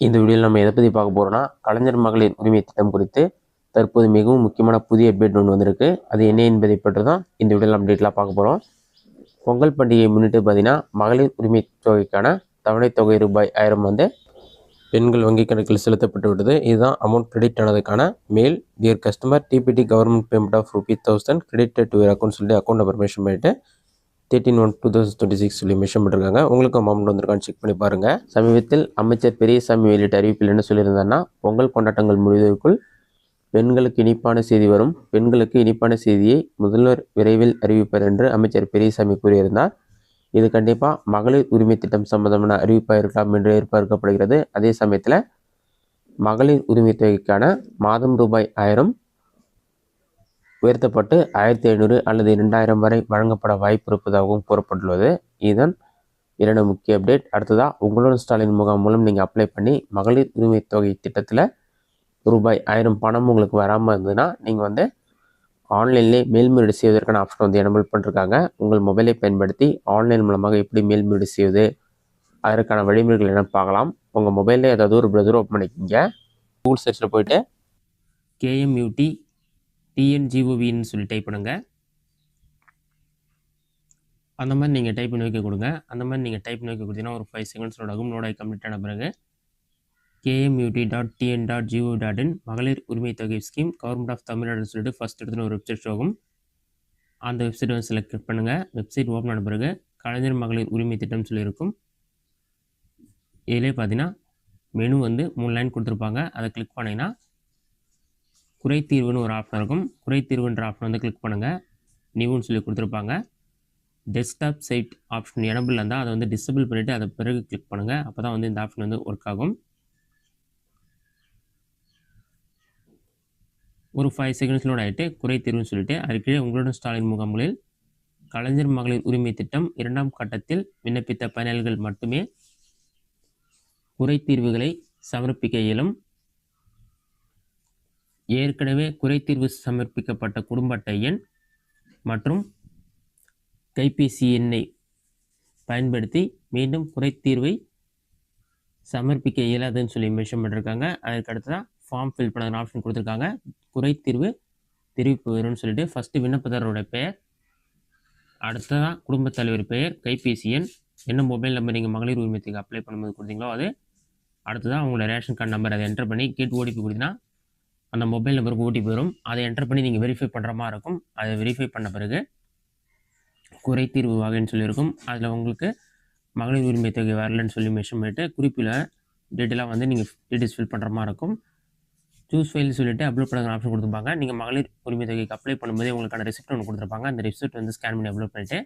இந்த வீடியோவில் நம்ம எதை பற்றி பார்க்க போகிறோம்னா, கலைஞர் மகளிர் உரிமை திட்டம் குறித்து தற்போது மிகவும் முக்கியமான புதிய அப்டேட் ஒன்று வந்திருக்கு. அது என்ன என்பதை பற்றி தான் இந்த வீடியோவில் அப்டேட்லாம் பார்க்க போகிறோம். பொங்கல் பண்டிகையை முன்னிட்டு பார்த்தீங்கன்னா, மகளிர் உரிமை தொகைக்கான தவணை தொகை ரூபாய் 1000 வந்து பெண்கள் வங்கி கணக்கில் செலுத்தப்பட்டு விட்டது. இதுதான் அமௌண்ட் கிரெடிட் ஆனதுக்கான mail. Dear customer, DBT government payment of ₹1000 credited to your account சொல்லிட்டு அக்கௌண்ட் நம்பர் மென்ஷன் பண்ணிட்டு 13/1/2026 சொல்லி மென்ஷன் பண்ணிருக்காங்க. உங்களுக்கு அமௌண்ட் வந்திருக்கான்னு செக் பண்ணி பாருங்க. சமீபத்தில் அமைச்சர் பெரியசாமி வெளியிட்ட அறிவிப்பில் என்ன சொல்லியிருந்தாருன்னா, பொங்கல் கொண்டாட்டங்கள் முடிவதற்குள் பெண்களுக்கு இனிப்பான செய்தி வரும். பெண்களுக்கு இனிப்பான செய்தியை முதல்வர் விரைவில் அறிவிப்பார் என்று அமைச்சர் பெரியசாமி கூறியிருந்தார். இது கண்டிப்பாக மகளிர் உரிமை திட்டம் சம்பந்தமான அறிவிப்பாக இருக்கலாம் என்று எதிர்பார்க்கப்படுகிறது. அதே சமயத்தில் மகளிர் உரிமை தொகைக்கான மாதம் ரூபாய் 1000 உயர்த்தப்பட்டு 1500 அல்லது 2000 வரை வழங்கப்பட வாய்ப்பு இருப்பதாகவும் கூறப்பட்டுள்ளது. இதன் 2 முக்கிய அப்டேட். அடுத்ததாக உங்களுடன் ஸ்டாலின் முகாம் மூலம் நீங்கள் அப்ளை பண்ணி மகளிர் உரிமை தொகை திட்டத்தில் ரூபாய் 1000 பணம் உங்களுக்கு வராமல் இருந்ததுன்னா நீங்கள் வந்து ஆன்லைன்லேயே மேல்முறையீடு செய்வதற்கான ஆப்ஷன் வந்து எனபிள் பண்ணிருக்காங்க. உங்கள் மொபைலை பயன்படுத்தி ஆன்லைன் மூலமாக எப்படி மேல்முறையீடு செய்வது, அதற்கான வழிமுறைகள் என்னென்னு பார்க்கலாம். உங்கள் மொபைலில் ஏதாவது ஒரு ப்ரௌசர் ஓப்பன் பண்ணிக்கிங்க. கூகுள் சர்ச்சில் போயிட்டு KMUT TNGOVன்னு சொல்லி டைப் பண்ணுங்க. அந்த மாதிரி நீங்கள் டைப் பண்ணி வைக்க கொடுங்க. அந்த மாதிரி நீங்கள் டைப் பண்ணி வைக்க கொடுத்தீங்கன்னா ஒரு 5 செகண்ட்ஸ் லோட் ஆகும். லோட் ஆகி கம்ப்ளீட் ஆன பிறகு KMUT.TN.GO.in மகளிர் உரிமை தொகை ஸ்கீம் கவர்மெண்ட் ஆஃப் தமிழ்நாடுன்னு சொல்லிட்டு ஃபஸ்ட் எடுத்துன்னு ஒரு வெப்சைட் ஆகும். அந்த வெப்சைட் வந்து செலக்ட் பண்ணுங்கள். வெப்சைட் ஓப்பன் ஆன பிறகு கலைஞர் மகளிர் உரிமை திட்டம் சொல்லியிருக்கும். இதிலே பார்த்தீங்கன்னா மெனு வந்து 3 லைன் கொடுத்துருப்பாங்க. அதை கிளிக் பண்ணிங்கன்னா குறைத்தீர்வுன்னு ஒரு ஆப்ஷன் இருக்கும். குறைத்தீர்வுன்ற ஆப்ஷன் வந்து கிளிக் பண்ணுங்கள். நியூன்னு சொல்லி கொடுத்துருப்பாங்க. டெஸ்க்டாப் சைட் ஆப்ஷன் எனபிள் இருந்தால் அதை வந்து டிசபிள் பண்ணிவிட்டு அதை பிறகு கிளிக் பண்ணுங்கள். அப்போ தான் வந்து இந்த ஆப்ஷன் வந்து ஒர்க் ஆகும். ஒரு 5 செகண்ட்ஸ் லோட் ஆகிட்டு குறைத்தீர்வுன்னு சொல்லிட்டு அதுக்கு உங்களுடன் ஸ்டாலின் முகாம்களில் கலைஞர் மகளிர் உரிமை திட்டம் 2ஆம் கட்டத்தில் விண்ணப்பித்த பயனாளிகள் மட்டுமே குறைத்தீர்வுகளை சமர்ப்பிக்க இயலும். ஏற்கனவே குறைத்தீர்வு சமர்ப்பிக்கப்பட்ட குடும்ப அட்டை எண் மற்றும் கைபேசி எண்ணை பயன்படுத்தி மீண்டும் குறைத்தீர்வை சமர்ப்பிக்க இயலாதுன்னு சொல்லி மென்ஷன் பண்ணியிருக்காங்க. அதற்கு அடுத்ததான் ஃபார்ம் ஃபில் பண்ண ஆப்ஷன் கொடுத்துருக்காங்க. குறைத்தீர்வு தெரிவிப்பு வரும்னு சொல்லிட்டு ஃபஸ்ட்டு விண்ணப்பதாரரோட பெயர், அடுத்ததான் குடும்பத் தலைவர் பெயர், கைபேசி எண், என்ன மொபைல் நம்பர் நீங்கள் மகளிர் உரிமைத்துக்கு அப்ளை பண்ணும்போது கொடுத்தீங்களோ அது, அடுத்ததான் அவங்களோட ரேஷன் கார்டு நம்பர் அதை என்டர் பண்ணி கேட் ஓடிபி கொடுத்தீங்கன்னா அந்த மொபைல் நம்பருக்கு ஓடிபி வரும். அதை என்டர் பண்ணி நீங்கள் வெரிஃபை பண்ணுற மாதிரி இருக்கும். அதை வெரிஃபை பண்ண பிறகு குறைத்தீர்வு வகைன்னு சொல்லியிருக்கும். அதில் உங்களுக்கு மகளிர் உரிமை தொகை வரலன்னு சொல்லி மென்ஷன் பண்ணிவிட்டு குறிப்பில் டீட்டெயிலாக வந்து நீங்கள் டீட்டெயில்ஸ் ஃபில் பண்ணுற மாதிரி இருக்கும். சூஸ் ஃபைல் சொல்லிட்டு அப்லோட் பண்ணுற ஆப்ஷன் கொடுத்துருப்பாங்க. நீங்கள் மகளிர் உரிமை தொகைக்கு அப்ளை பண்ணும்போது உங்களுக்கான ரெசிப்ட் ஒன்று கொடுத்துருப்பாங்க. அந்த ரெசிப்ட் வந்து ஸ்கேன் பண்ணி அப்லோட் பண்ணிவிட்டு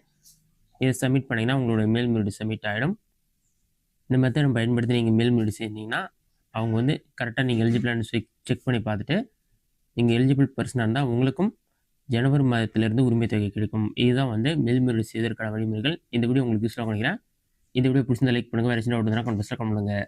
இதை சப்மிட் பண்ணிங்கன்னா உங்களோட மேல்முறையீடு சப்மிட் ஆகிடும். இந்த மெத்தடை பயன்படுத்தி நீங்கள் மேல்முறையீடு செஞ்சீங்கன்னா அவங்க வந்து கரெக்டாக நீங்கள் எலிஜிபிளானு சொல்லி செக் பண்ணி பார்த்துட்டு நீங்கள் எலிஜிபிள் பர்சனாக இருந்தால் உங்களுக்கும் ஜனவரி மாதத்திலிருந்து உரிமை தொகை கிடைக்கும். இதுதான் வந்து மேல்முறையீடு செய்வதற்கான வழிமுறைகள். இந்த வீடியோ உங்களுக்கு யூஸ்ஃபுல்லாக நினைக்கிறேன். இந்த வீடியோ பிடிச்சிருந்தா லைக் பண்ணுங்கள். வேறு சின்ன கமெண்ட் பாக்ஸில் கமெண்ட் பண்ணுங்கள்.